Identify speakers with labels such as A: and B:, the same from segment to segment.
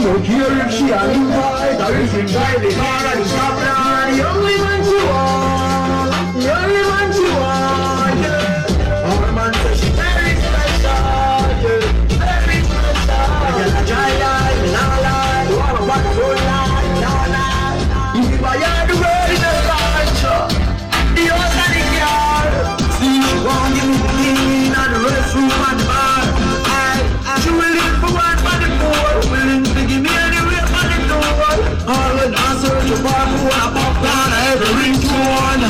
A: no care if she a invite or if you drive the car and stop now. The only man she want, the only man she want, yeah. All man say she very special, yeah. Very special. I get a dry line, nah lie. You want a wonderful line, nah lie. If you buy all the world in the culture, the house and the car. See, she won't give me the key in the restroom and the bar. She willing for one for the poor, willing to give me anywhere for the door. All when I search for who I pop down every one.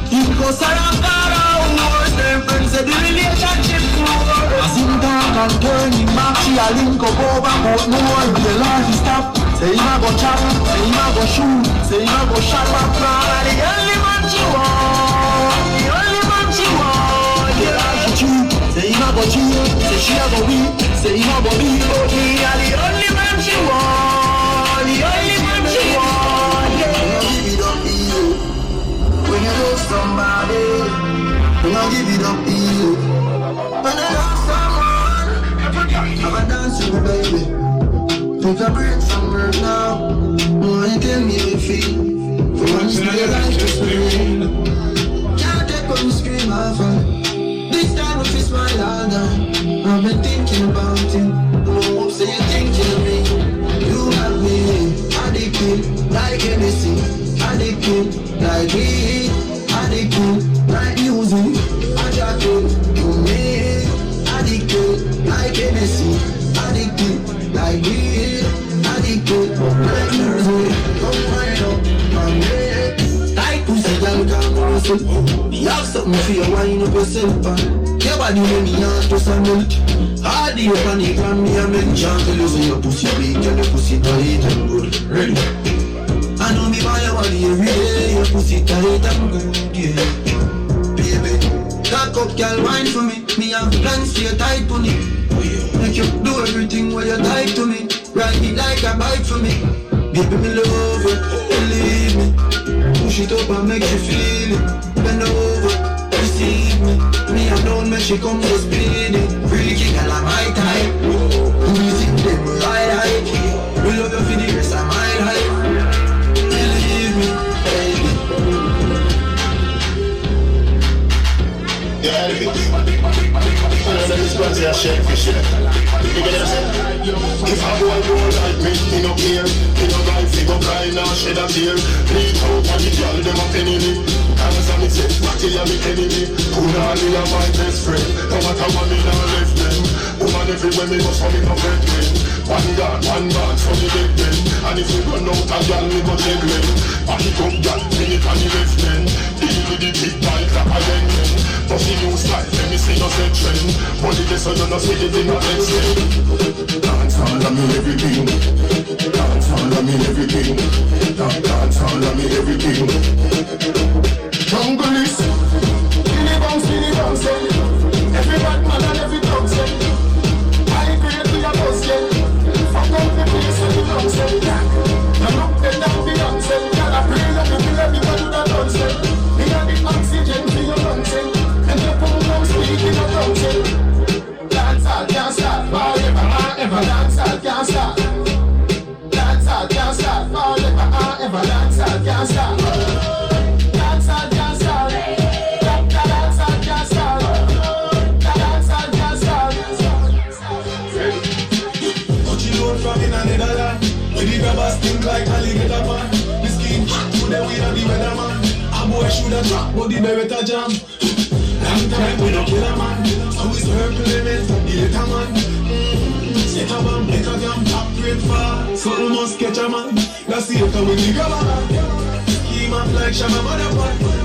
A: Because I have got a horse, them friends say the relationship poor. As him talk and turn him back, she a link up over but more. The Lord he stop, say him a go chop, say him a go shoot, say him a go shot back from. The only man she want, the only man she want. The Lord she cheat, say him a go cheat, say she a go weep. Say you have a big body, you're the only man she want, the only man she want, yeah. Don't give it up to you. When you love somebody, don't give it up to you. When I love someone, have a dance with you, baby. Take a break from her now. Oh, you tell me how you feel. For once in your life to scream. Can't take when you scream off. This time if you smile all night. I've been thinking about it. Oh, say you're thinking of me. You have me addicted like anything. Addicted like weed. Addicted like music. Attracted to me. Addicted like anything. Addicted like weed. Addicted like music. Come right up on me. Tight pussy, girl, come on. You have something for your wine up yourself. Your body make me want to some milk. All the up on the ground, me a make jungle. Losing your pussy big and your pussy tight and good. Ready? I know me buy your body every day. Your pussy tight and good, yeah. Baby, cock up, girl, wine for me. Me have plans for your tight pony. Make you do everything when you're tight to me. Ride it like a bike for me. Baby, me love you, believe me. Push it up and make you feel it. Bend over, receive me. Me alone make she come just bleeding. Freaky girl I'm my type. We think them right. We love you for the rest of my life. Believe me, baby.
B: Yeah, this one's a shake for shit. If a boy don't like me, he no care. He no like fi go cry now, shed a tear. Bleed out and the girl them a penny me. Cause I'm it, Matty a me enemy. Punani a my best friend. No matter what me now left them. Woman everywhere me must have me no friend. One guard, one band, so me get them. And if we run out a girl, me go check them. Back it up, girl, bring it on the left then. Deal with the big bike, clap again then. But the new style, let me see no set trend. Money this so you no see it in no extent. Dance all of me everything. Dance all of me everything. Dance all of me everything. Jungle is Billy bounce, every bad man and every dog say I agree to your boss, yeah. Fuck up the place when you don't say that. Now look them down the young say. Gotta pray that you feel everyone do that don't say. Me got the oxygen for your lungs, say. And your phone don't speak in your tongue, say. Dance all can't stop, forever and ever. Dance all can't stop. Dance all can't stop, forever and ever. Dance all can't stop. Dance all can't stop. Dance all can't stop. Dance all can't stop. But you know from in another land, where the grabbers think like alligator man. The skin to the way of the weatherman. A boy should have dropped, but the beretta jam. Long time we don't kill a man. So we circle the men from the little man. Set a bomb, make a damn top grade far. So we must catch a man. That's the echo with the grabber. Scheme up like Shabba Motherfucker.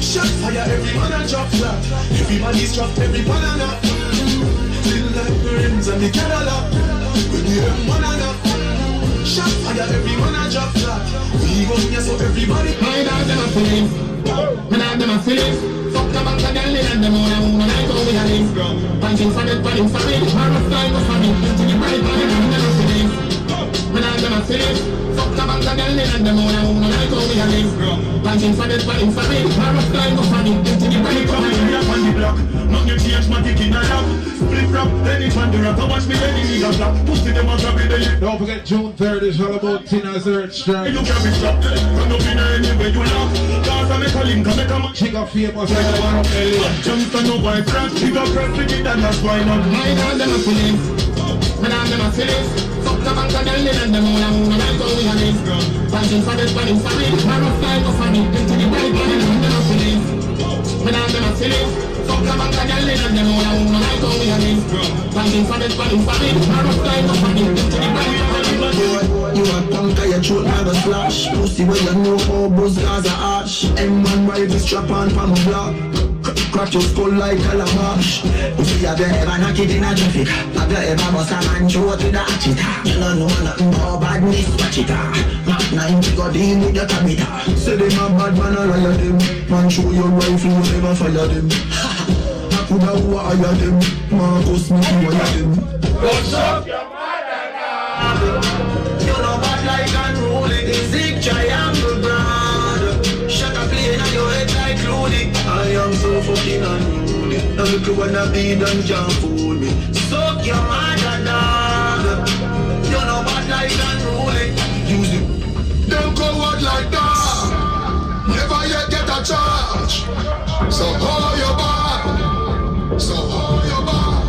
B: Shot fire, every man a drop flat. Everybody's dropped, every banana. Feel like the rims and the Cadillac. With the M1 shot fire, every man a drop flat. We gon' yes so everybody. My dog them a feeling. My dog them a feeling. Fuck the back of the lid and the moon and I go with a link. Punching for the body for me. Marrow fly go for me. To the bright body, I'm never feeling. My dog them a feeling. Fuck the back of the lid and the moon and I go with a link. Punching for the body for me. Marrow fly go for me. To the bright body, I'm on the block. Not you change my dick in a lap.
A: flip flop. Then each man do rap, watch me then he got slap. Push to them and drop it there.
C: Don't forget June 3rd is all about Tina's Earth Strike.
A: You can't be stopped. Run up in anywhere you laugh. Cause I make a link, I make a man.
C: She got famous like the one of Ellie.
A: Jump to no white trash. She got press with it and that's why not.
D: My down them a feelings. My down them a feelings. Fuck the bank of them and them all and my life on we have it. Punching for this, punching for it. My rough style go funny. Into the body, my down them a feelings. My down them a feelings. Fuck the bank of them and them all and my life on we have it. Punching for this, punching for it. My rough style go funny. Into the body, my
E: you a punk, your throat never splash. Pussy where you know how buzz cause a arch. M1 ride the strap on from a block. Crack your skull like calabash. Pussy have you ever knock it in a traffic? Have you ever bust a man throat with a hatchet? You don't know nothing about badness, watch it. Mark 9 go deal with your cabita. Say them a bad man, I liar them. Man show your rifle, you never fire them. I coulda wire them. Marcus me wire them.
A: What's up, your mother now? You know bad like unruly. The zig triangle brand. Shut up plane on your head like Clooney. I am so fucking unruly. Now look at when I be done can't fool me. Suck your mother dog. You know bad like unruly. Use it.
B: Them coward like that. Never yet get a charge. So hold your back. So hold your back.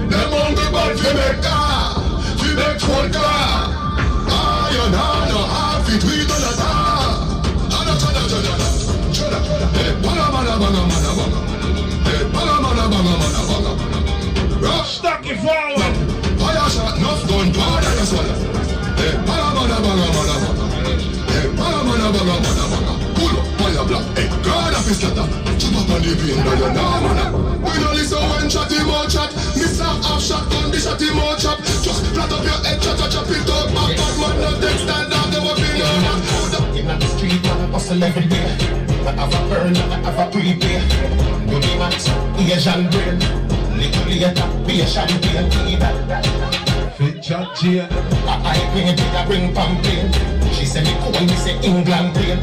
B: Them hungry bad fi make car. Fi make phone car. You know no half it we don't attack. Hey, banga banga banga banga banga. Hey, banga banga banga banga banga.
C: Stuck it forward.
B: Fire shot, enough gun, powder and swallow. Hey, banga banga banga banga banga. Hey, banga banga banga banga banga. Pull up, fire black. Hey, God of his scatter. Jump up on the beam, now you know man. We don't listen when chat him out chat. Miss a half shot, gun the shot him out chop. Just flat up your head, chop it up. Back bad man, no take stand down, they will be no man.
D: in the street, I hustle every day. I have a burn, I have a prepay. Do the max, Asian brain. Little later, be a champagne.
C: Fit chat chain.
D: I bring it, I bring pampain. She say me cool, me say England rain.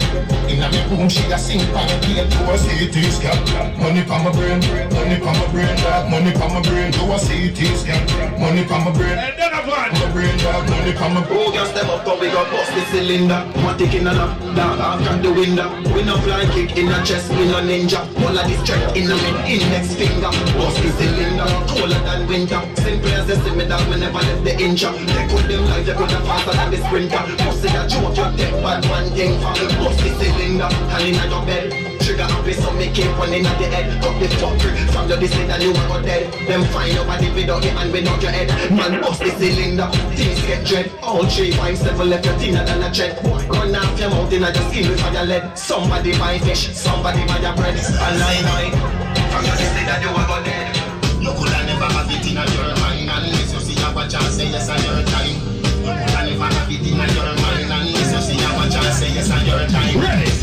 D: In a me room, she a sing pampain. Do a CT scan, money from my brain. Money from my brain, money from my brain. Do a CT scan, money from my brain.
C: And Danavan.
D: My brain, money from my brain.
A: Oh, girl, step up, come we got bust the cylinder. One tick in a lap, down after the window. We no fly kick in a chest, we no ninja. All of this strength in the mid index finger. Bust the cylinder, colder than winter. Simple as the see me dog, we never left the inch. They could them life, they could have faster than the sprinter. Bust it a joke, you take bad one thing from the bust the cylinder. Hand in your bed. Trigger happy, so me keep one in at the head. Cut the fucker from your this and you go dead. Them find your body without your hand, without your head. Man bust the cylinder, things get dread. All 3, 5, 7 left your thinner than a thread. Run off your mouth in your skin with your lead. Somebody buy fish, somebody buy your bread. And I from your this and you go dead.
D: You coulda never have it in your mind unless you see a chance say yes on your time. You coulda never have it in your mind unless you see a chance say yes on your time.
C: Ready.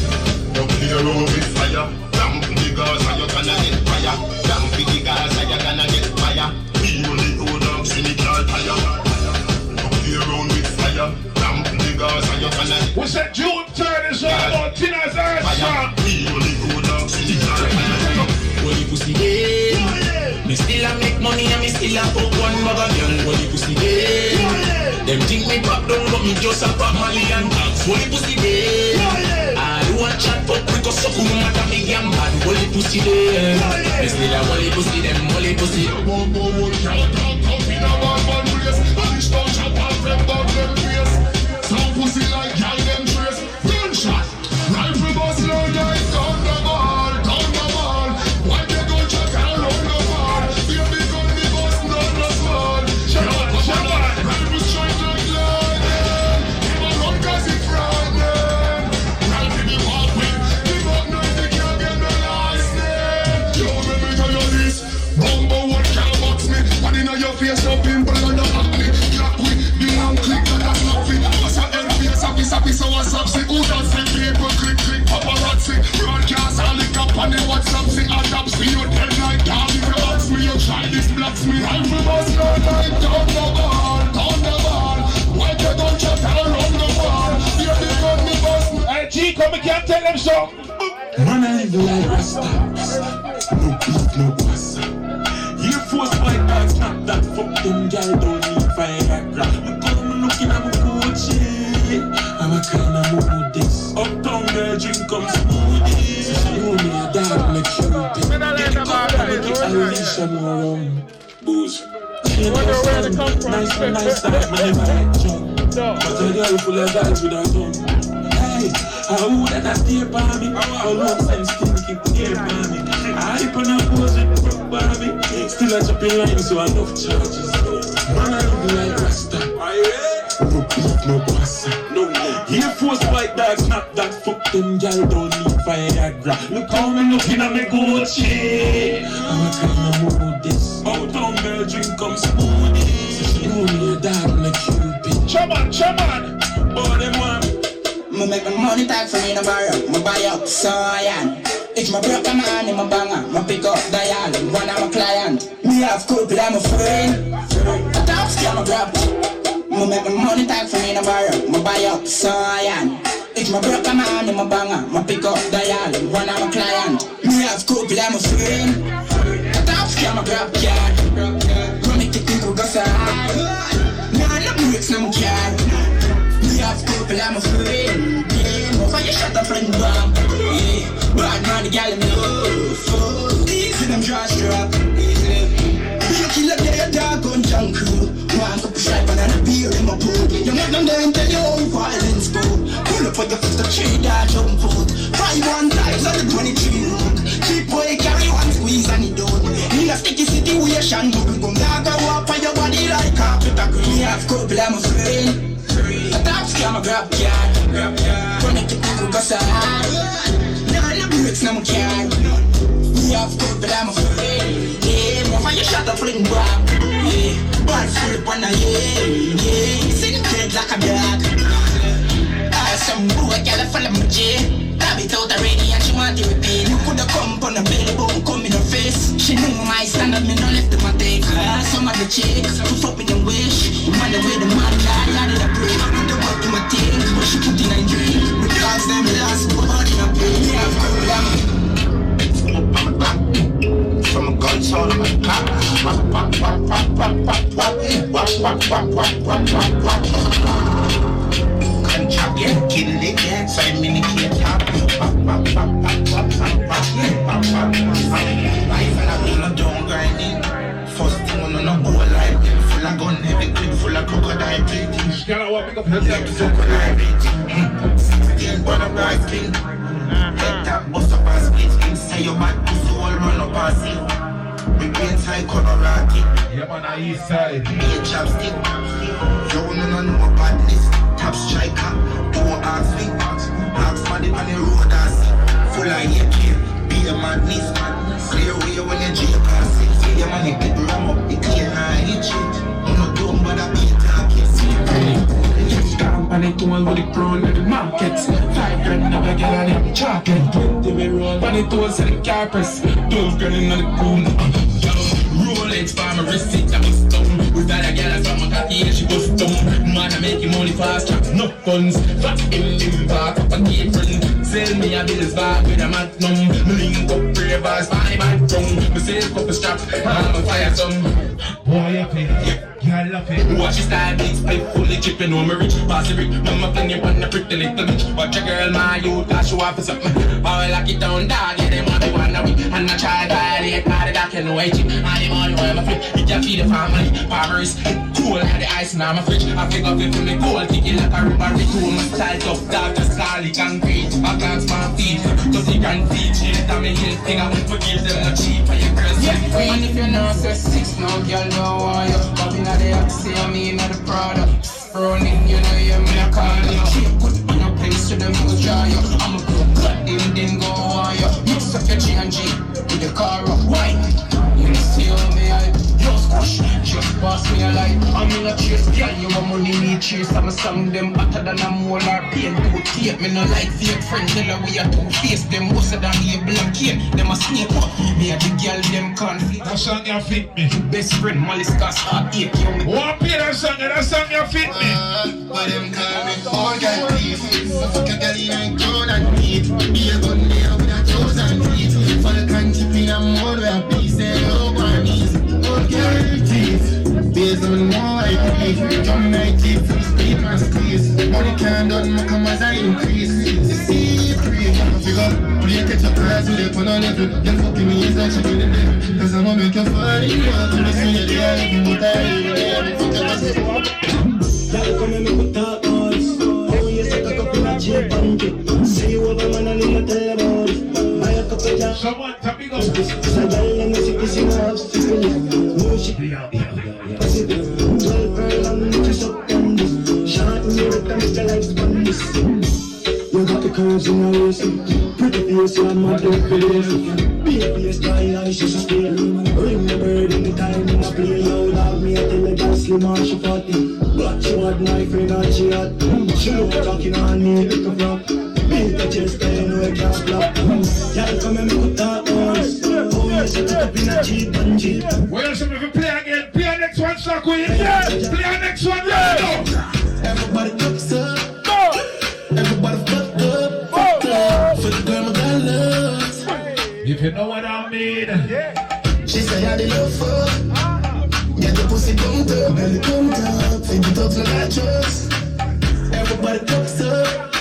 D: You clear road with fire. Damn the girls and you gonna get fire. Damn the girls and you gonna get fire. We only go down in the car tire. You clear road with fire. Damn the girls and you gonna get
C: What's that June 3rd is all about Tina's Earth
D: fire.
C: Strike.
D: We only go down in the car tire. Holy pussy gay. Me still a make money and me still a fuck one mother girl. Holy pussy gay. Them think me pop down but me just a pop Molly and dogs. Holy pussy gay. I do a chat fuck because so cool matter me damn bad. Holy pussy gay. Me still a holy pussy them holy pussy.
B: One shout out up in a one race. Polish don't chat out them dog them face. Some pussy like y'all them trace. Gunshot. Rifle bust no guys down the ball. Down the ball. Why they go check out on the ball? Baby gun me bust not the small. Rifle strike like lightning. Never run cause it frightening. Rifle me walk with. Give up noise they can't get no license. Yo, let me tell you this. Bumbo what can't box me. One in your face up in blood and acne. Clap with the long click that I knock with. What's your LPS happy so what's up see. Who does the people click paparazzi. Broadcast all the company WhatsApp see. Adapt see you dead like dog. If you ask me you try this blocks me. Rifle bust no like down the ball. Down the ball. Why they don't chat around the ball? Here they gun me bust me.
C: Hey G, come and can't tell them something.
E: Man, I live like Rasta. No beef, no pasta. Air Force white bags,
D: fuck them girl don't need Viagra. Look how me looking at my Gucci. I'm a kind of modest. Uptown girl drink come smoothies. She know me a dog make Cupid. Get the cup and make it Alicia more rum. Booze. Nice and nice that me never like jump. But a girl full of guys with a gun. Hey, how would that stay by me? How long since thinking stay by me? I hype on a pose with broke by me. Still a chopping line so enough charges. Man I look like Rasta. No beef, no bossa. No, Air Force white dogs, not that fuck them gal don't need Viagra. Look how me looking at me Gucci. I'm a kind of modest. Uptown girl drink come smoothies. So she know me a dog make Cupid. Chaman. Oh, them one.
F: Me make my money talk for me no borrow. Me buy up, so I am. If my broke a man in my banger, me pick up Dial, one of my client. Me have couple, I'm a friend. A top scam, I grab. Me make my money talk for me no borrow. Me buy up, so I am. If my broke a man in my banger, me pick up Dial, one of my client. Me have couple, I'm a friend. A top scam, I grab, yeah. Come make it think we go so hard. Nah, no breaks, no care. Me have couple, I'm a friend. Yeah, over your shut up friend, bam. Yeah, bad man, the gal in the love. Easy, them trash drop. You kill up there, dog on junk crew. One cup of stripe and a beer in my pool. You make them there and tell you how violence go. Pull up for your fist, a tree, dog, jump foot. 5 1 times on the 23 road. Cheap boy, carry one squeeze and he don't. In a sticky situation, bubble gum. Dog, go up on your body like carpet a green. Me have couple, I'm a friend. A top scam, a grab cat. Connect it to go side. Nah, no breaks, no care. Me have couple, I'm a friend. Yeah, mama, you shut up, fling back. Yeah, bad flip on a yeah. Sing dead like a dog. Some boy, girl, I follow my J. It out already and she want to repeat. You coulda come on a belly bone, come in her face. She knew my standard, me no left in my take. Some of the chicks, put up in the wish. Man, the way the man died, I did a pray. I do the work in my thing, but she put in a drink. Because them last, but in a pain. Yeah, I've got them. Smoke on my back, from a gun sound on my cock. Get kill it, yeah, 5 minutes can't stop. I don't grind it. First thing on a whole life, full of gun, heavy clip, full of crocodile teeth. Crocodile teeth. 16 brother boy skin. Head tap, bust up and split. Inside your back, pussy all run up and see. We paint like Colorado.
C: Yeah, man, on the east side.
F: Be a chapstick. You wanna know a badness. Top striker, don't ask me. Ask for the on the road and see. Full of AK, be a madness. Clear way when you drink and see. See your money get ram up, it clear and hit shit. I'm not dumb, but I be a talking.
D: And it all with the crown of the markets. 5 grand never get on them chocolate. 20 we roll, and it all selling car press. 12 grand in the cool. Rolex for my receipt, I was dumb. With that a girl from my cocky and she was dumb. Man, I make you money fast, track no funds. Fat him back up a apron. Sell me a bills back with a magnum. Me link up brave bars, 5 and drum. Me sell couple strap, I'm a fire some.
C: Boy, up it. Girl, up it.
D: Watch your style, big split, fully chipping on me rich. Pass the brick, mama fling you on the pretty little bitch. Watch your girl, my youth, dash you off for something. Power lock it down, dog, yeah, them want me one a week. And I try to violate, all the dark and no white chip. All the money where my flip, it can feed the family. Farmers, cool like the ice in my fridge. I pick up it from the cold, kick it like a rubber cool. My style tough, dark as solid concrete. I glance my feet, cause you can teach it. I'm a hill thing, I forgive them not cheap for your girls. Yeah, and if you know, say 6 now, girl, know why you. But in the Oxy, I mean, not the product. Running, you know, you're me a call you. Shape good in a place to them, who's dry you. I'm a good cut, then go on you. Mix up your G&G with the car up. Why? You see how me I just push, just pass me a light. I'm in a chase, girl, you want money, me chase. I'm a song them better than a mole or pain. Two tape, me no like fake friends. Tell her we are two-faced, them worse than label and cane. Them a snake up, me a the girl, them conflict.
C: That song you fit me.
D: Best friend, Molly's cast heartache, young.
C: One play that song you fit me.
F: But them call me all girl thief. Fuck a girl in a crown and meat. Be a gun there with a 1,000 feet. Falcon tip in a mode where I be say, oh, grannies. All girl thief.
B: can't done my come as I increase. See, free, I figure. When you catch a class with it, put on level. Then fucking me is like she did it there. Cause I'ma make you fall in love. When I see you there, even with that, even there, I think I was it.
G: Y'all come and make me talk all this. Oh, yes, I got up in a cheap bank. See you over, man, and you tell about it. Buy a couple of jobs.
C: Someone tell me go.
G: It's a girl in the city, she wants to feel it. No shit. 12 girl, I'm just up on this. Shot me with them, it's like Spanish. You got the curves in your waist. Pretty face, you're my dirty face. Big face, try eyes, she's a steel. Ring the bird in the time in a play. Loud dog, me a tell the girl slim and she fatty. But she had knife in her, she had. She look talking on me, like a frog. Beat the chest, I know I can't flop. Y'all come and make a talk on us. Oh, yes, I took up in a cheap and cheap.
C: Well, so if you play again, play our next one, Stock Queen. Yeah. Play our next one, yeah.
B: Everybody cups up. Everybody fucked up. Fucked up. For the girl my God loves.
C: If you know what I mean.
B: She say I did love fuck. Get the pussy pumped up, belly pumped up. Feed the dogs like I trust. Everybody cups up.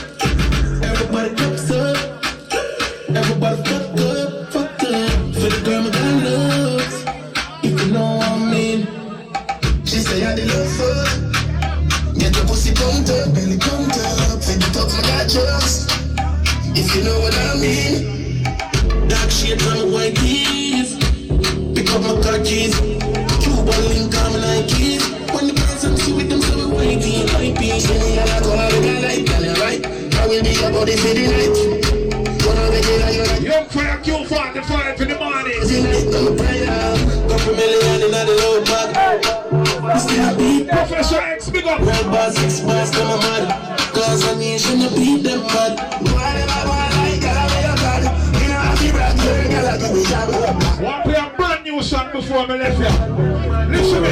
B: Everybody cups up. Everybody fucked up. Fucked up. For the girl my God loves. If you know what I mean. She say I did love fuck. Get the pussy pumped up, belly pumped up. Feed the dogs like I trust. If you know what I mean. Dark shades on white keys. Pick up my car keys. Cuban link on my Nikes. When the person see with them, so we waiting. Like peace, and the other come out with a light. Tell you right, I will be your body for the night. Gonna make it like you're like
C: Young fire, kill 45 in the morning.
B: the night. I'm a prayer. Couple million in the low bag. Still a beat.
C: Professor X, big up.
B: Red bars, 6 bars, come on mad. Cause I need to beat them bad. Whatever I like, I'll be your bad. You know I keep rapping, I'll give me job.
C: Want to play a brand new song before me left you. Listen me.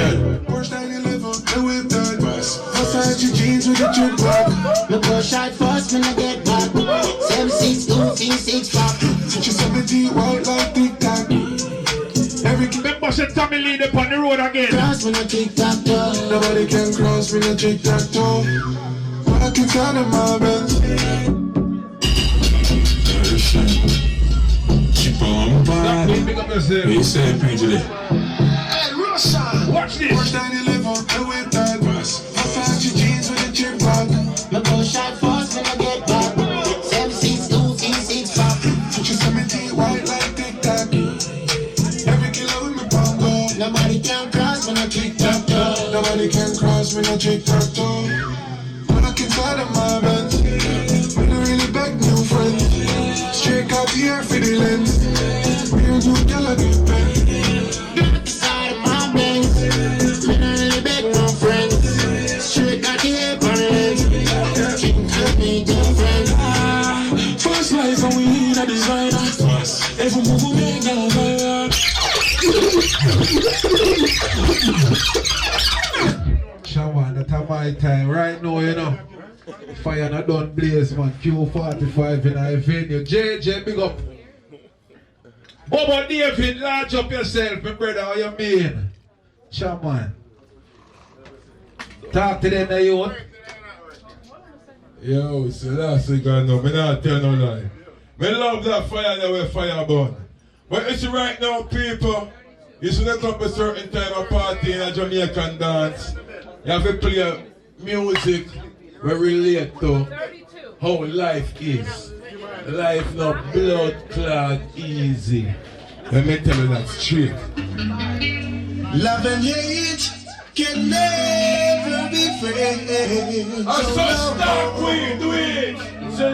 B: Porsche 911, the whip that bus. Versace jeans with a drip bag.
F: Me go shot first when I get back. 762 6 pop.
B: Teach you 17 white like Tic Tac. Every kid
C: Remember, said Tommy lead up on the road again.
F: Cross when I kick that door.
B: nobody can cross me, no tic tac toe. I can stand in my Benz.
H: Keep on
C: Stock
H: bad.
C: Queen, big up yourself.
H: What you saying, PJ?
B: Hey, Russia.
C: Watch this.
B: Porsche 911, the whip that bus. Versace jeans with a drip bag.
F: Me go shot first when I get back. 762 6 pop.
B: Teach you 17 white like Tic Tac. Every killer with me bongo.
F: Nobody can cross when I kick that door.
B: Nobody can cross me, no tic tac toe. When I can start in my Benz. We don't really beg new friends. Straight out here for the lens. Real new girl I get bent.
F: Side of my Benz. Me not really beg no friends. Straight got the air on the lens. Think me girlfriend.
B: First life and we need a designer. Every move we make girl viral.
C: Shaman, that's my time. Right now, you know. Fire not done blaze, man. Q45 in a venue. JJ, big up. Bobo David, large up yourself, my brother. How you mean? Shaman. Talk to them, you.
H: Yo, so last week I know, me not tell no lie. Me love that fire that way fire burn. But it's right now, people, you should come to a certain time of party in a Jamaican dance. You have to play music where relate to how life is. Life not blood clot easy. Let me tell you that straight.
B: Love and hate can never be friends.
H: I saw Stock Queen do it. So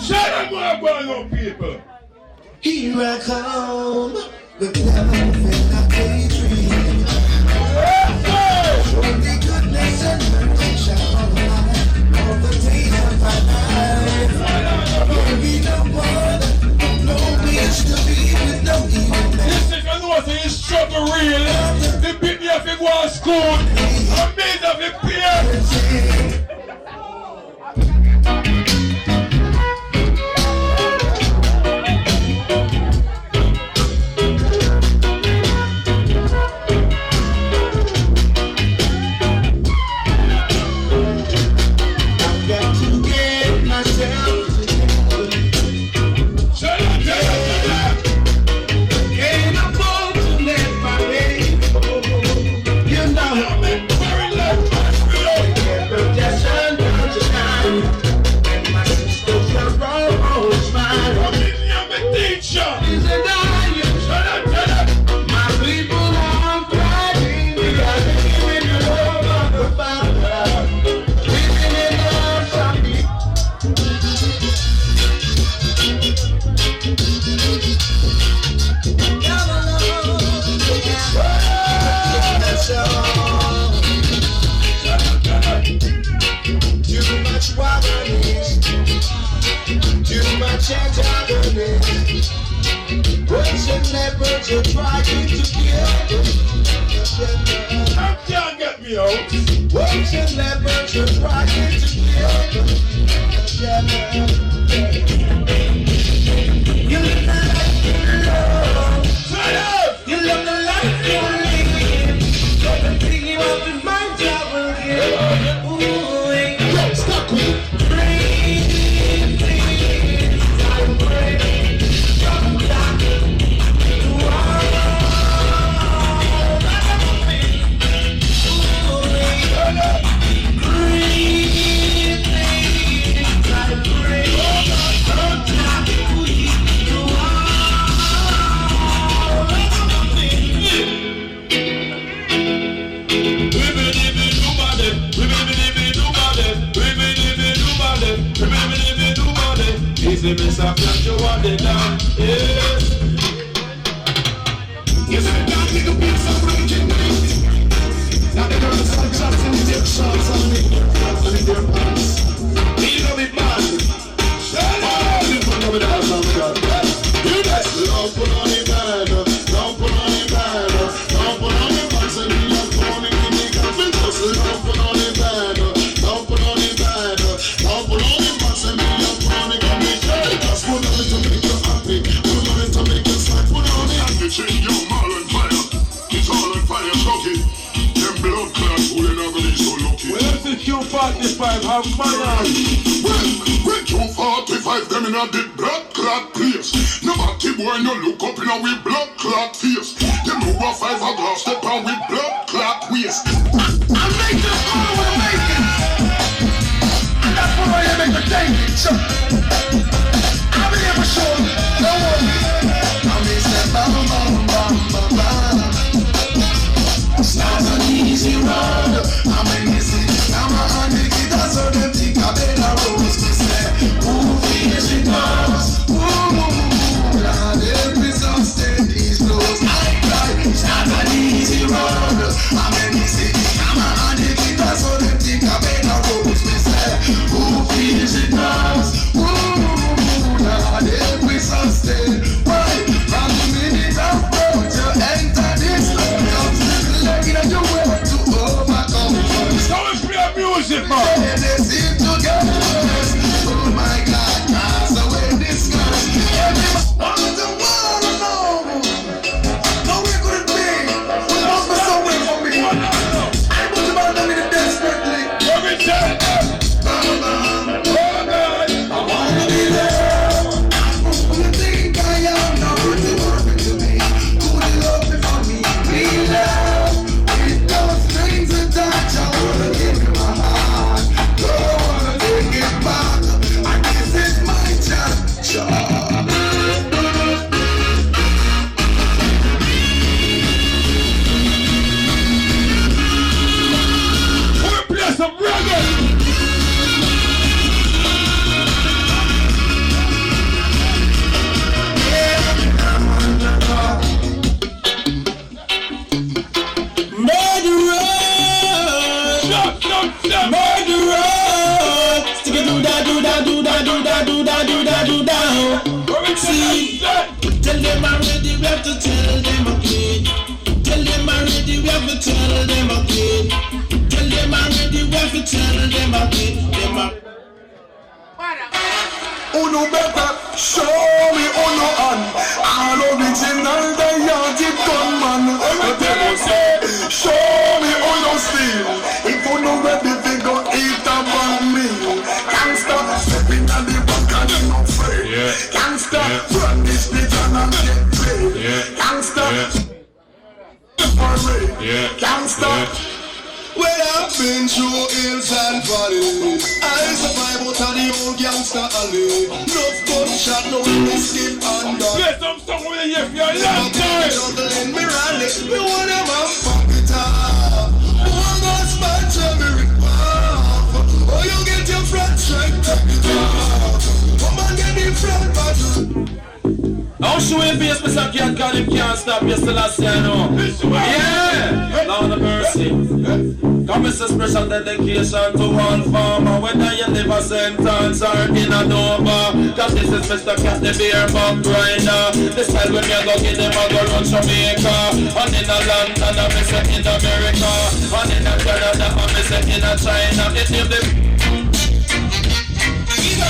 H: shut up, my boy, people.
B: Here I come with love and a daydream. And the goodness and mercy shall follow all the days of my life. There be no one, no bitch to be with no evil man.
H: Listen, you know say you struggle real. The people have to go to school. I'm made of the peer.
A: leopards are trying to kill.
H: How can't get me out?
A: Wolves and leopards are trying to kill. You look like you look like you're living. But I'm thinking about the mind travel here. Ooh, stop cool. Breathe, I'm breathing. Come back.
D: Easy, Miss, I got you on the down. Yes.
B: Yes, I got me the beats of breaking news. Now the girls are shots and take shots on me. And in their pants. You know me bad. Oh, you put on me down, oh my God. You guys love put on the band. Love put on the band. Love put on the pants and me love calling me the captain. Just love put on the band. Love put on the band. Love put on the pants and me love calling me. Just put on it to make you happy. Put on it to make you smile. Put on it and the change your all on fire. It's all on fire, shocking. Them blood clots who they never be so lucky.
H: Well, that's the Q45, have manners.
B: When Q45 them in a the blood clot place. Nobody boy no look up in a we blood clot face. Them who are 5 a glass step on with blood clot waist. I make them all with making. And that's why I make the thing. So I'll be here for sure. No one. I'm in step bam bam bam bam bam. It's not an easy road. I'm in easy. I'm a honey kid. That's all them think I better rose. Me say, ooh, finish it now. Ooh, Lord, every song stay these clothes. I cry. It's not an easy road. I'm in easy. I'm a honey kid. That's all them think I better rose. Me say, ooh, finish it now. Ooh, Lord, every song stay. Why? From the minute I'm born to enter this love. Like in your way to overcome.
H: So let's play music, man.
B: And they seem to get worse. Oh my God, cast away this curse. Everybody wants to wanna know. No, where could it be? We must be somewhere for me. I put him out there desperately.
H: Let me tell them.
B: I wanna be there. Who you think I am? Now who's the working to me? Who the love me for me? Be love. With those strings attached, I wanna give you my heart. Don't wanna take it back. I guess it's my chance.
H: We'll play some reggae.
F: See, tell them I'm ready, we have to tell them again. Tell them I'm ready, we have to tell them again. Tell them I'm ready, we have to tell them again. Them up.
B: Uno better show me uno on. All original diantic gunman. Show me uno steel. If uno ready, they go eat up on me. Gangsta stepping on the back and them not afraid. Gangsta run this pigeon and get paid. Gangsta parade. Gangsta. Well, I've been through hills and valleys. I survive out of the old gangster alley. No gunshot, no escape under.
H: Play some song with you if you're a long time.
B: Juggling me rally. Me want them and fuck it up. One more spot to me rip off. Oh, you get your front strike, take it off. Come on, get in front, but
F: I'll show you face, Mr. Cat, call him can't stop, you still a say no. Yeah, Lord of mercy.
D: Come is a special dedication to one farmer, whether you live a sentence or in a Nova. Cause this is Mr. Cat the beer bum grinder. This time when you go get them, I go run Jamaica. And in a London, I miss it in America. And in a Canada, I miss it in a China. It is the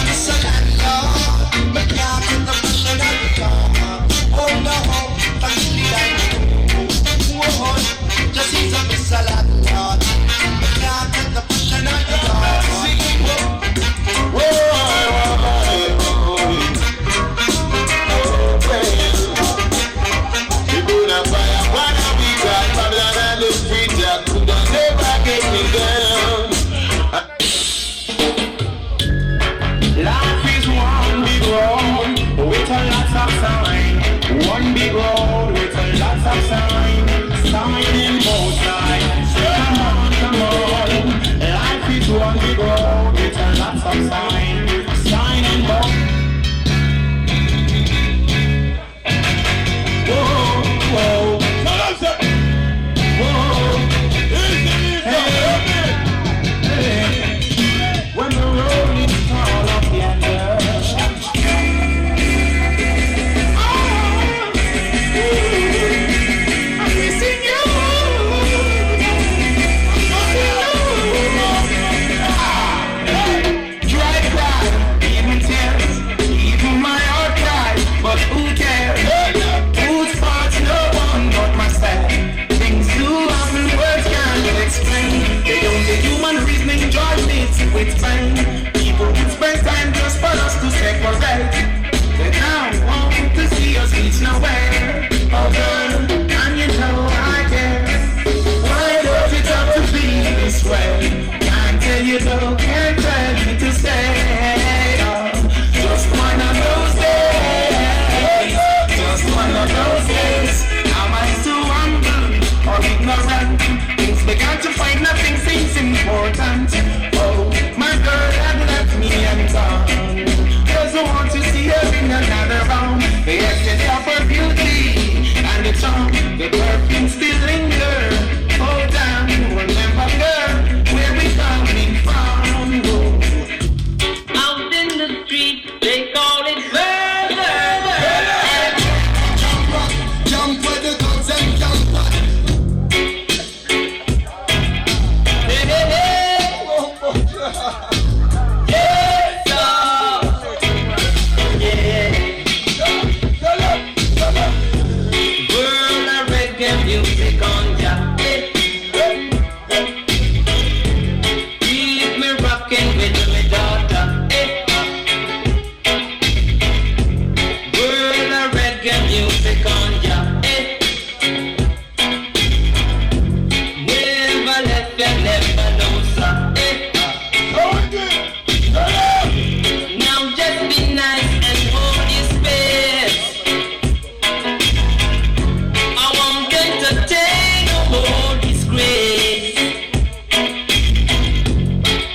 I: Just a landlord, but can't get the passion of the farmer. Oh no, I'm really like whoa, just he's a miss a landlord, but can't get the passion of the farmer.
D: we put a fire, wanna be God, Babylon and the street, that could never get me down. Life is one big road with a lot of sign. One big road with a lot of sign. Signing both sides. Come on, come on. Life is one big road with a lot of sign. Signing both. Whoa, whoa. Whoa. Hey. When the road is tall up yonder. I'm missing you. Dry cry, even tears, even my heart cries, but who cares? Whose fault's no one but myself? Things do happen, words can't explain. They don't get human reasoning, George needs to explain. People spend time just for us to separate. They now want to see us reach nowhere. Oh girl, and you know I care. Why does it have to be this way? Can't tell you no, can't tell you to stay. Oh, just one of those days. Just one of those days. Am I too humble or ignorant? Things began to find nothing seems important. Oh, my girl had left me and gone. Doesn't want to see her in another round. The essence of her beauty and the charm, the perfume still linger. Oh damn, remember girl, where we coming from? Oh. Out in the street, they call it murder.
I: Jump with the guns and jump back.
D: Hey, hey, hey. Yes, sir. Yeah. World of reggae music on ya. Keep me rocking with my daughter. World of reggae music on ya. Never left ya, never lose ya. Now just be nice and hold your space. I won't entertain or hold disgrace.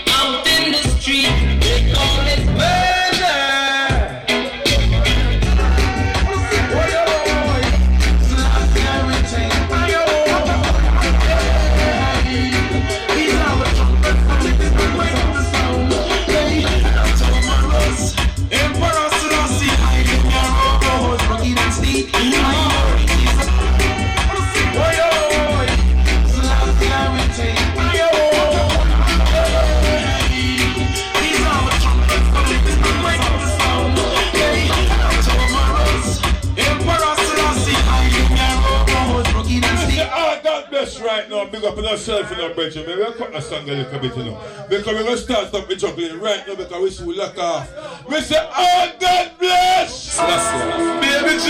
D: Out in the street, they call it murder. Right now, big up on ourselves in our bridge. Maybe I'll cut the song a little bit, you know. Because we're going to start up with juggling right now because we see we lock off. We say, oh, God bless! Baby G!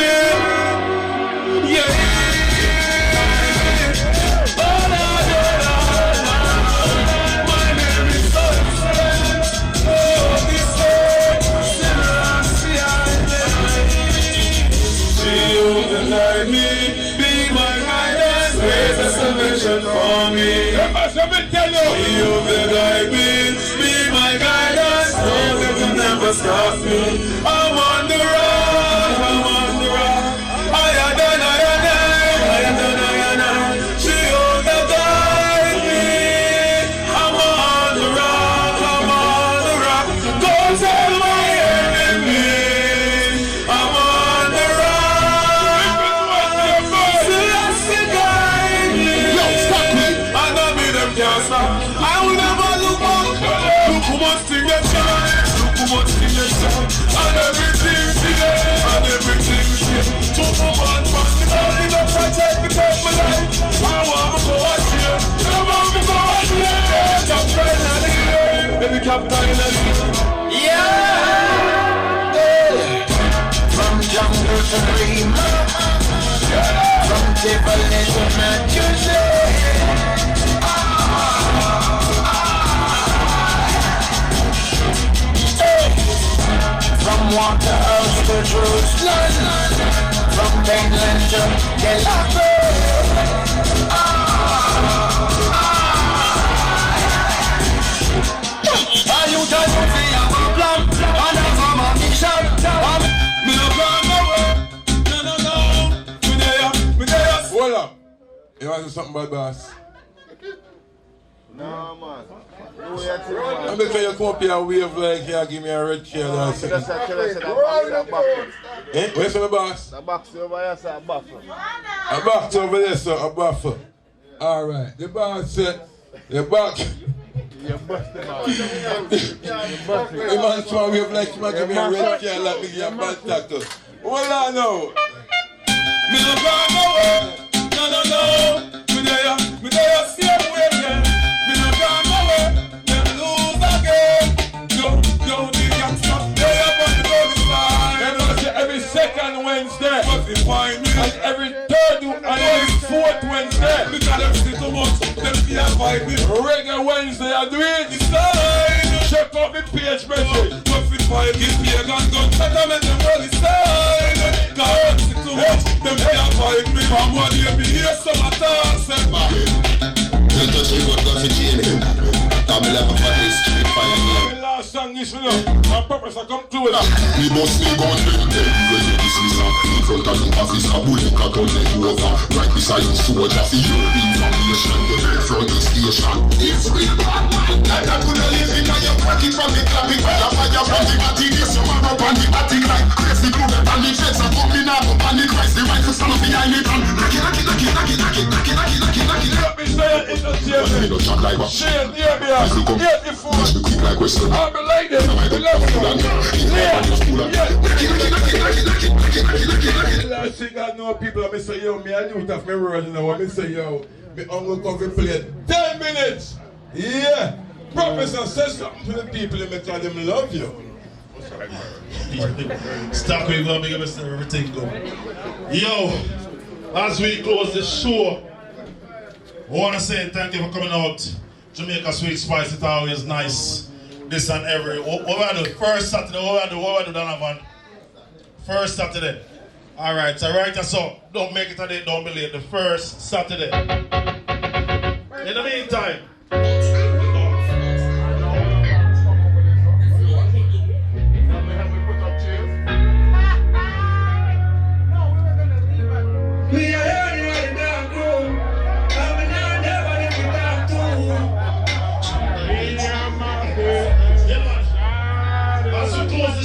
D: Yeah! Deny me, be my guidance, raise a salvation for me. You will guide me, be my guidance, no they will never stop me. I'm on the road, I'm on the road. I am done, I am done, I am done, I am done. She will guide me.
I: top toilet. Yeah. From jungle to dream. From Tivoli to From Waterhouse to Jerusalem, from England to Are you done with me? I'm a plan, and I'm on my mission. Me no plan nowhere. No. Me there.
H: Hold up. You want to do something about boss?
J: No, man.
H: I'm going to you come up here and wave like here, give me a red chair or something. Eh? Where's the boss?
J: The box over here, sir, a buffer.
H: A box over there, sir, a buffer. Alright, the boss said, the box.
J: You're busting out.
H: The man trying to wave like him and give me a red chair like me give a bad tackle. Hold on now.
I: Me no plan nowhere. No. Me there, see I'm waiting. Me no plan nowhere. Them lose again. Yo, the gangsta. They up on the golden side.
H: They know say every second Wednesday.
I: But they find me.
H: And every third and every fourth Wednesday.
I: Because them see too much. Them can't fight me.
H: Regular Wednesday, I do it.
I: Side.
H: Check out the page, message.
I: But we fight this pagan gun. Better make them all side. Cause them see too much. Them can't fight me. From what you be here, some attack. Say back.
K: You touch me, but got to change me. I'm like a funny street fire name.
H: The last song is, you know, on purpose I come closer.
K: Me bust me gun then when you dismiss her. In front of the officer, bully cut on the over. Right beside the soldier, for your information. You head from the station. It's real bad man. Like I could have lived in your pocket from the clapping. Fire from the body, yes, your man up on the attic like crazy blue. And the feds are coming out up on the Christ. The rifle stand up behind it and knock it.
H: Let me say it in the theater.
K: Me no shot like a
H: Shane, hear me out. Hear the food.
K: Watch me quick like Western.
H: I'm a lady. The last thing I know, people, I say, yo, me I knew it off my word, you know. I say, yo, me uncle come to play 10 minutes. Yeah. Professor says something to the people and make them love you.
L: Stop where you go, make everything go. Yo, as we close the show, I want to say thank you for coming out. Jamaica Sweet Spice, it's always nice. This and every. What we do? First Saturday, what we do, Danavan? First Saturday. Alright, so don't make it a day, don't be late. The first Saturday. In the meantime,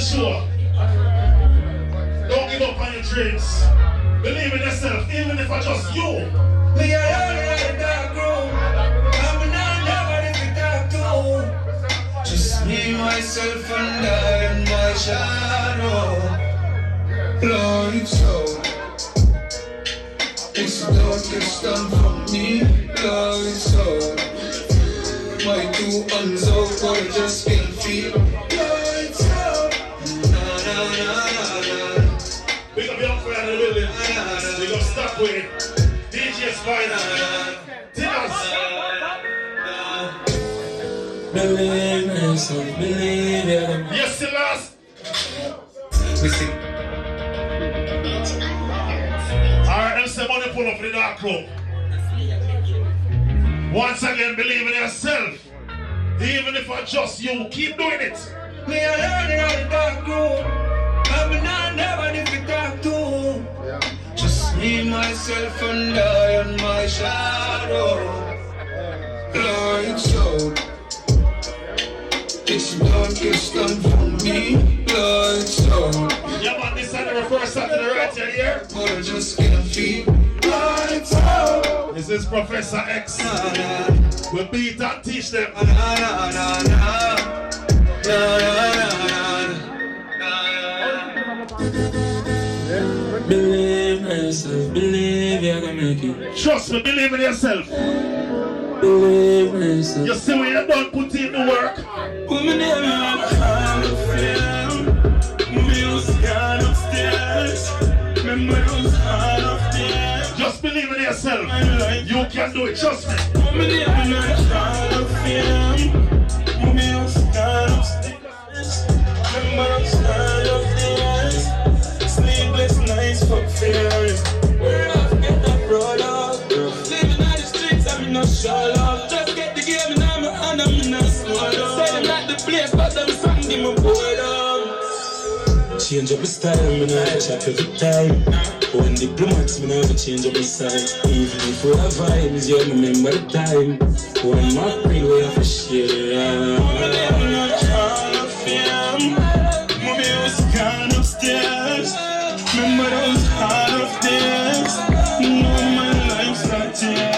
L: sure. Don't give up on your dreams. Believe in yourself, even if I just you.
I: We are only in the dark room. I'm not nobody to talk to. Just me, myself, and I and my shadow. Lights out. It's the darkest time for me. Lights out. My two hands out, but I just can't feel. Lights out.
L: Big up young friend in the building. Big up stuck with it. DJ Spider. Tinners.
F: Believe myself, believe it.
L: Yes, the last.
F: We see.
L: Alright, let's say money pull up in the dark room. Once again, believe in yourself. Even if I just you, keep doing it.
I: Me alone in the dark room. I'm not nobody to talk to. Just me, myself, and I and my shadow. Lights out. It's darkest time for me. Lights out.
L: Yeah, man, this is the first Saturday right here.
I: But I just can't feel. Lights out.
L: This is Professor X. We beat and teach them.
F: Believe myself, believe you're gonna make it.
L: Trust me, believe in yourself.
F: believe me.
L: You see when you don't put in the work.
F: Woman, they're not hard to feel. Music gone upstairs. Remember those hard upstairs.
L: Just believe in yourself. You can do it, trust me.
F: Woman, they're not hard to feel. Music gone upstairs. Remember those hard upstairs. Sleepless nights for fears. Where I get that road up. Living on the streets, I'm not show love. Just get the game in my hand, I'm not slow up. Say them not the place, but them song give me bored up. Change up my style, me not chat every time. When diplomats, me never change up my side. Even if we have vibes, you remember the time. When my free way of a share. I'm not trying to film. My music gone upstairs. Remember those hard of days. No, my life's not here.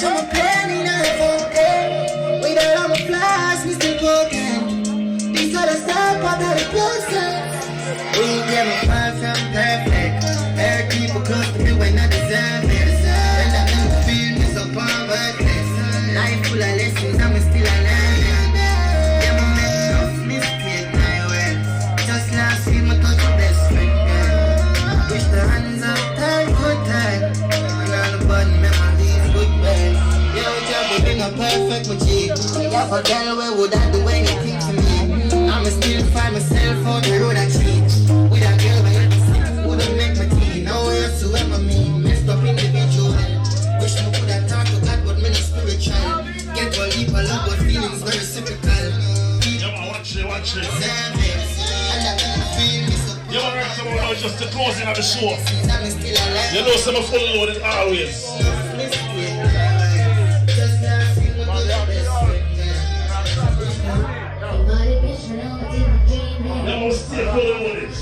M: I'm planning on forget. Without all my flaws, we still broken. These are the stuff I gotta closer. We get my far from perfect. Hurt people close to me when I deserve it. When I don't feel me so povertless. Life full of lessons, I'm still a learning. Yeah, I make enough mistakes my way. Just last week, my touch my best friend. Wish the hands of time good time. And all the bad memories good way. Yo, job would bring a perfect machine. If a girl, where would I do anything to me? I'ma still find myself on the road I cheat. With a girl by 86, wouldn't make my teen. No way whatsoever me, messed up individual. Wish me could have talked to God, but me not spiritual. Get a leap of love, but feelings very reciprocal.
L: Yeah, man, watch it.
M: Service, and I can feel me so.
L: You want to write some about just the closing of the show. You know some full loaded always. Never stay full loaded.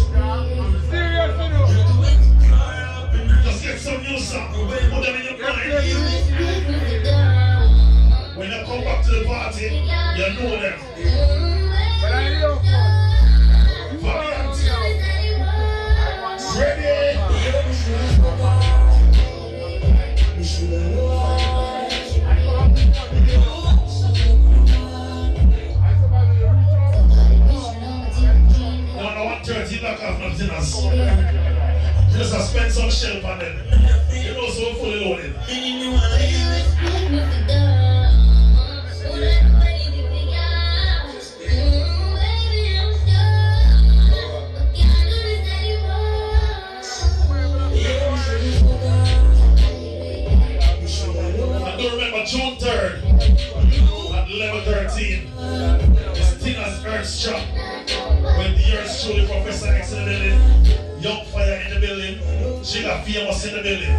L: Just get some new song. Put them in your mind. When you come back to the party, you know them. Valiant. Ready? No, 130 knock off nothing else. Just spend some shell on them. You know, so fully loaded. June 3rd at 11:13. It's Tina's Earth Shop. When the Earth truly Professor X in the building, Young Fire in the building, she got famous in the building.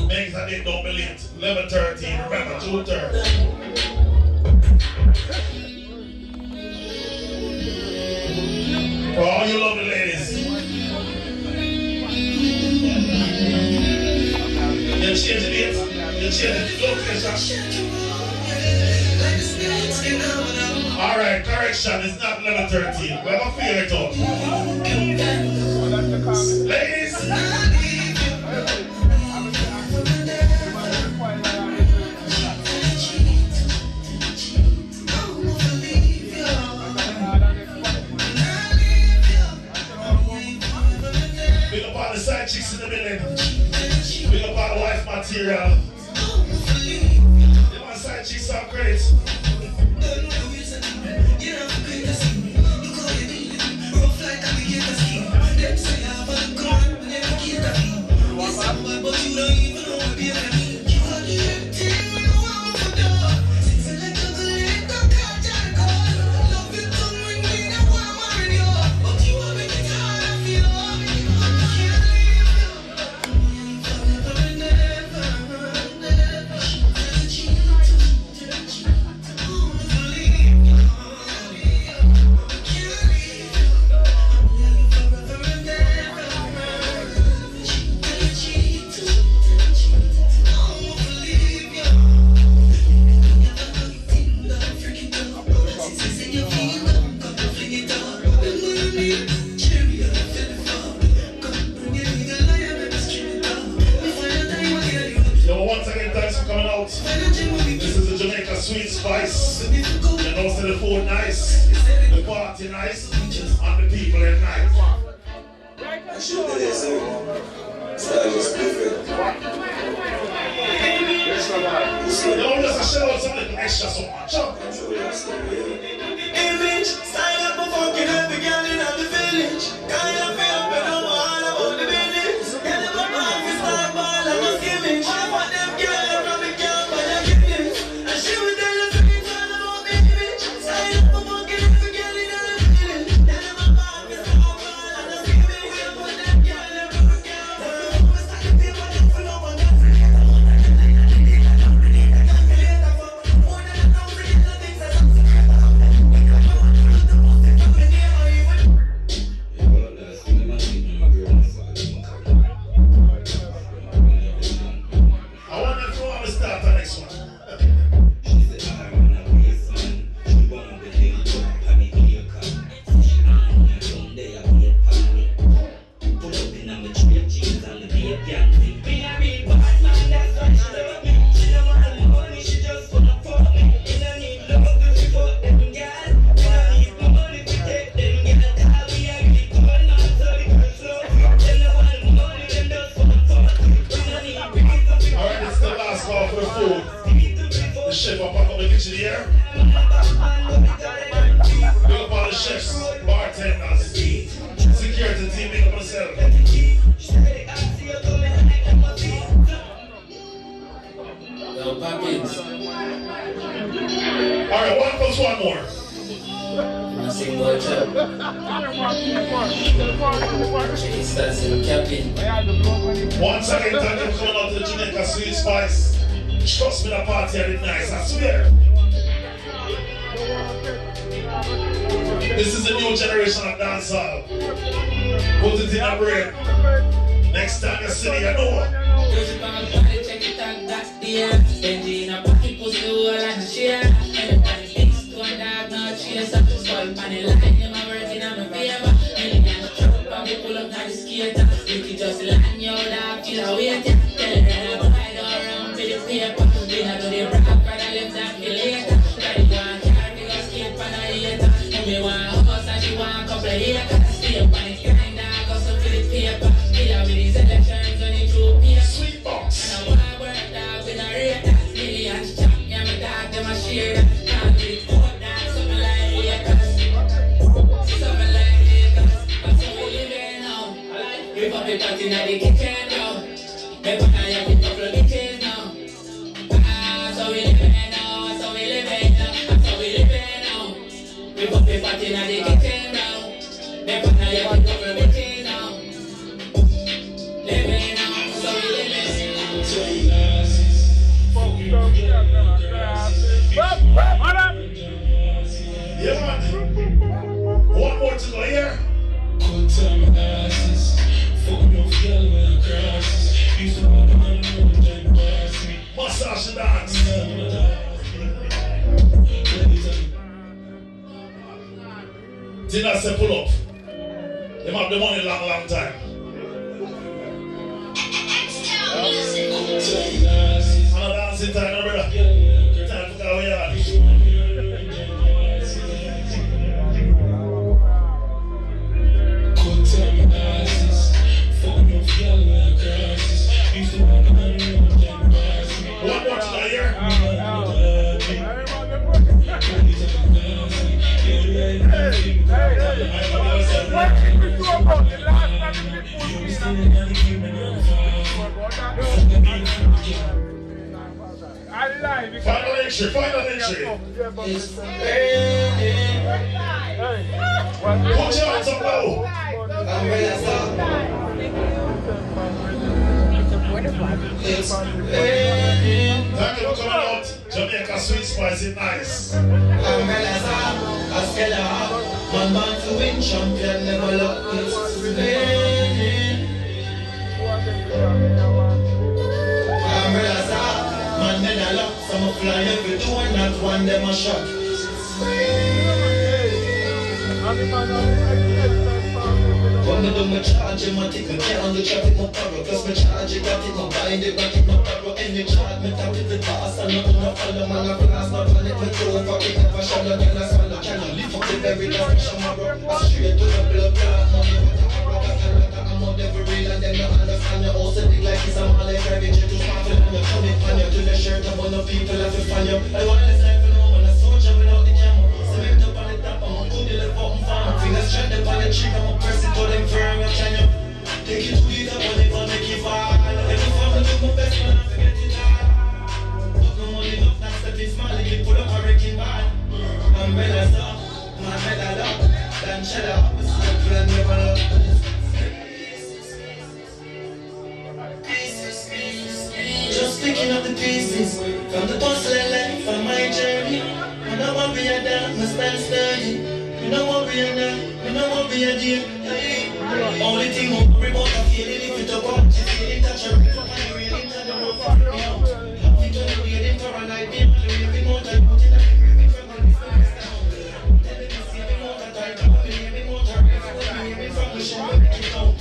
L: Make that date, don't be late. 11:13, remember June 3rd. For all you lovely ladies. You change the date. Alright, correction, it's not 11:13. We're gonna figure it out. Ladies! Big up all the side chicks in the building. Big up all the wife material. Side chicks are great. Sweet Spice. You know, so the food nice, the party nice, and the people are nice.
N: I should be there, sir. Style is different.
L: You know, just a shout out something extra so much.
I: Image, style up a fucking every girl in the village. Kind of feel up and over all about the village. Girl, if I'm off, it's not ball, I'm a skimming. I want them girls from the camp and I get them. And she would tell the streets all about the image. Style up a fucking every girl in the village. Girl, if I'm off, it's not ball, I'm a skimming. I want them girls from the camp. I'm stuck in the table, I'm full of my guns.
L: Once again, thank you for coming out to the Jamaica Sweet Spice. Trust me, the party had it nice, I swear. This is a new generation of dancehall. Put it in a brain. Next time you see it, you know.
O: Just land your lap, you know, wait, tell her I'm right around for the paper. We not do the rock, but I live that me later. Daddy want car, we gon' skate for the later. Me want house and she want couple of acres. Stay up on the grind, I go so for the paper. Kill her with these elections on the true paper. Sweet box. And I want work dog with a rate. Millions chop, yeah, my dog, them a share that. Can't do it for that, something like acres. Something like acres. That's how we living now. We pop it out in the kitchen now. Me put on your couple of bitches now. So we living now, so we living now, so we living now. We pop it out in the kitchen now. Me put on your couple of bitches now. Living now, so we living
L: now. Yeah, man. One more to go here.
I: Good time asses.
L: Massage the dance. Dinner say pull up. They have the money long time. I'm not dancing time, no brother. Time to go here. One more to the year. Final entry. Put your hands up now. Thank you for coming out. Jamaica Sweet Spice is nice.
I: Umbrellas up, a skeller up. Man born to win, champion never look. It's raining. Umbrellas up, man then a lock. Some fly every door, not one them a shot. But
P: me do my charge, my ticket, can't on the traffic, my power. Cause my charge, got it, my bind it, got it, my power. Any charge, me top it, the boss, and nothing, no follow, man, I blast, my planet, my toe, for it, never shallow, then I swallow. Can I live up the very direction, my bro? Straight to the blood, money, I'm on every real, and then I understand you also think like it's a man, like I get you to smart, and you're coming, and you're to the shirt, I'm one of people, have to find you. I want to say, when I soldier without the camera, select up on the top, I'm gonna put the left button farm. Fingers straight up on the cheek, I'm gonna press it to them firm, I'm telling you. Take it to the top, and it will make you fall. Every time I do my best, man, I forget it all. But no money, enough, not stepping small, you pull up a wrecking ball. Umbrellas up, my medal up, then shut up, it's like you never love. Just picking up the pieces from the puzzle life of my journey. You know what we are done, we stand sturdy. You know what we are done, you know what we are doing. Only thing we worry about is feeling if you don't want to feel it, touch your rhythm and you really turn them off for me out. Happy to the waiting for a night, be able to live more time, put it like a craving from the business down. Tell me see me more time, come on, me more time, me me from the show, make it out.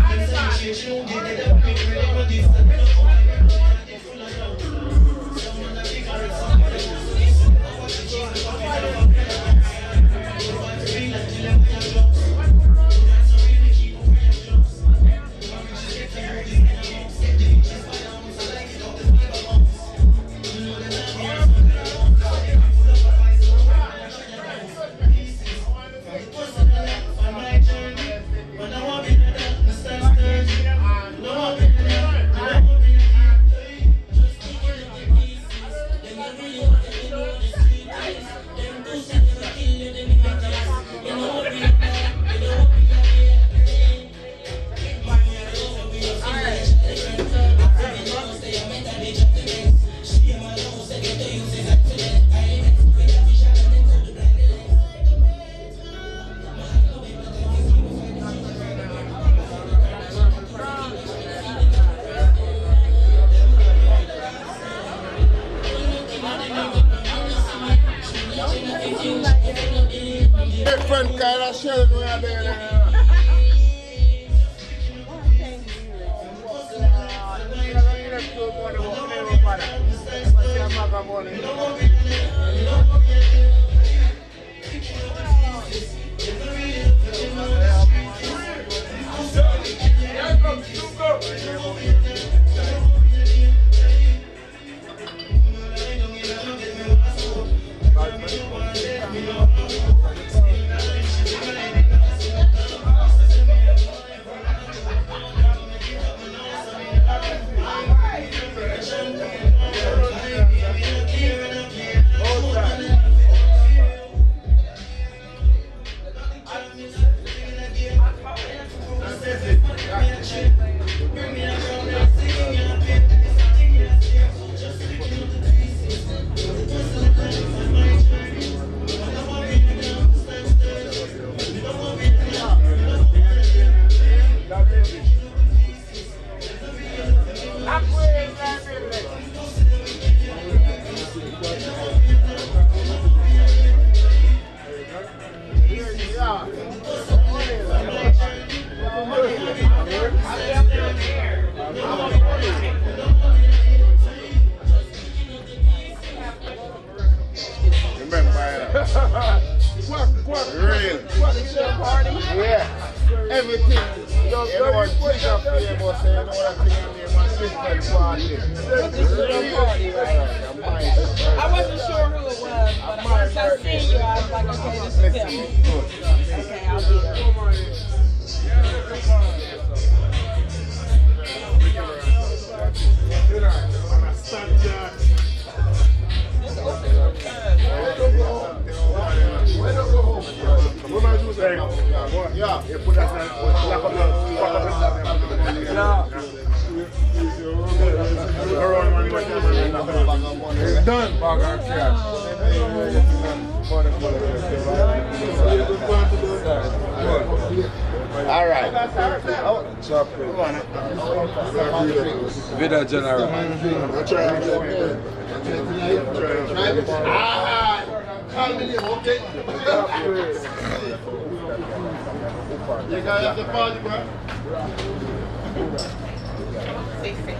P: Then say me change, you know, get it up, make it ready for this, and me no come.
J: Different kind of shells we are doing.
C: Vida General.
J: You guys have the party, bro?
C: Easy.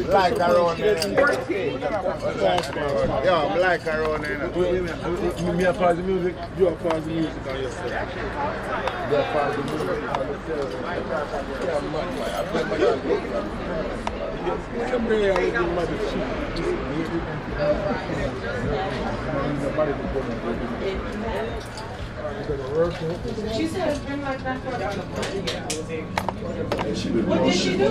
J: Like around there. Yeah, I'm like around there.
C: Me a pause the music, you a pause the music on yourself. You a pause the music on yourself.
O: She said it's been like that for what did she do?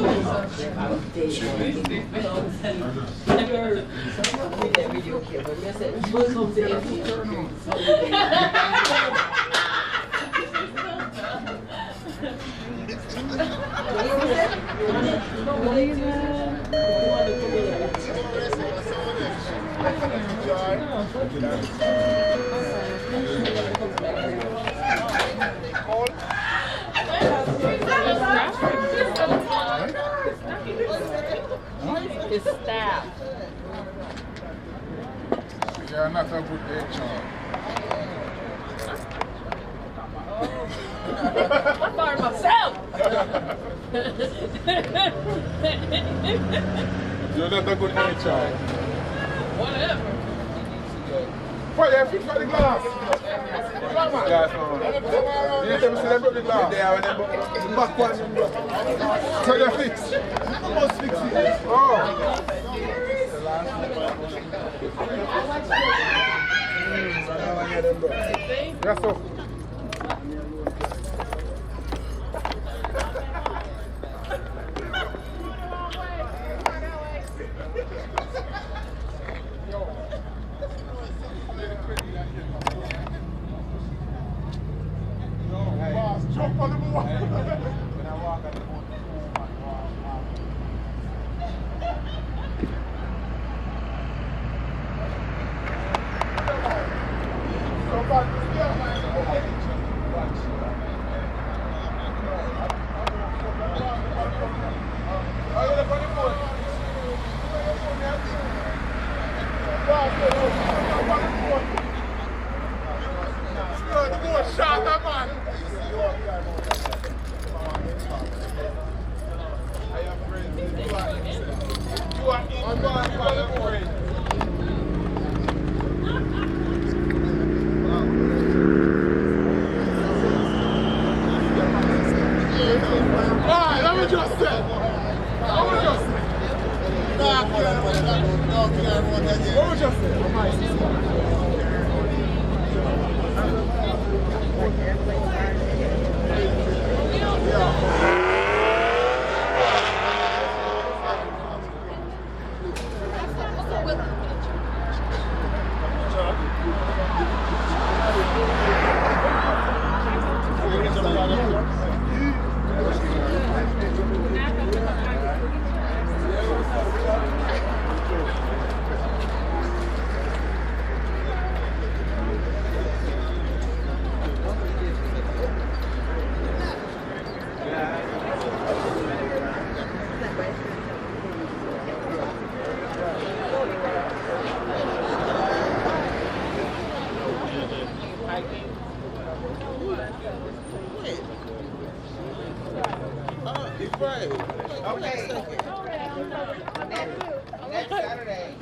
Q: It's staff.
J: You're not a good HR.
Q: I'm by myself.
J: You're not a good HR.
Q: Whatever.
J: Why you fit for the glass? Glass on. You need to see them put the glass. They have them back one. So they fix. You must fix it. Oh. Yes, sir. Jump on the wall.
O: Okay. Next Saturday.